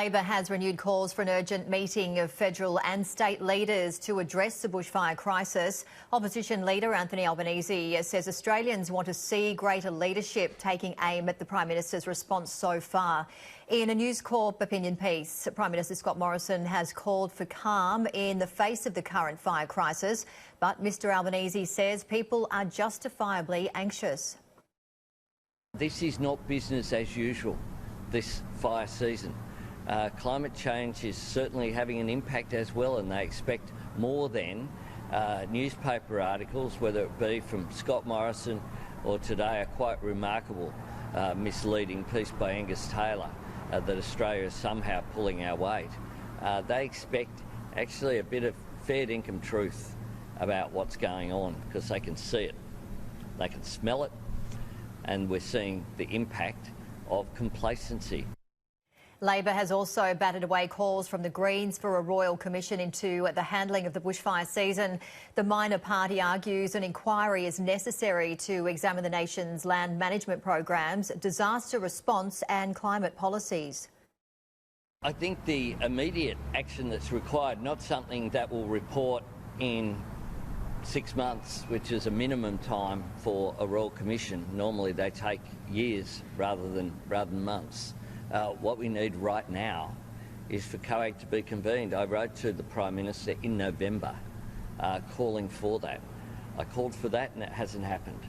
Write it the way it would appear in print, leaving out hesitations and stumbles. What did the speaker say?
Labor has renewed calls for an urgent meeting of federal and state leaders to address the bushfire crisis. Opposition leader Anthony Albanese says Australians want to see greater leadership, taking aim at the Prime Minister's response so far. In a News Corp opinion piece, Prime Minister Scott Morrison has called for calm in the face of the current fire crisis, but Mr Albanese says people are justifiably anxious. This is not business as usual, this fire season. Climate change is certainly having an impact as well, and they expect more than newspaper articles, whether it be from Scott Morrison or today a quite remarkable misleading piece by Angus Taylor that Australia is somehow pulling our weight. They expect actually a bit of fair dinkum truth about what's going on, because they can see it, they can smell it, and we're seeing the impact of complacency. Labor has also batted away calls from the Greens for a royal commission into the handling of the bushfire season. The minor party argues an inquiry is necessary to examine the nation's land management programs, disaster response and climate policies. I think the immediate action that's required, not something that will report in 6 months, which is a minimum time for a royal commission. Normally they take years rather than months. What we need right now is for COAG to be convened. I wrote to the Prime Minister in November calling for that. I called for that and it hasn't happened.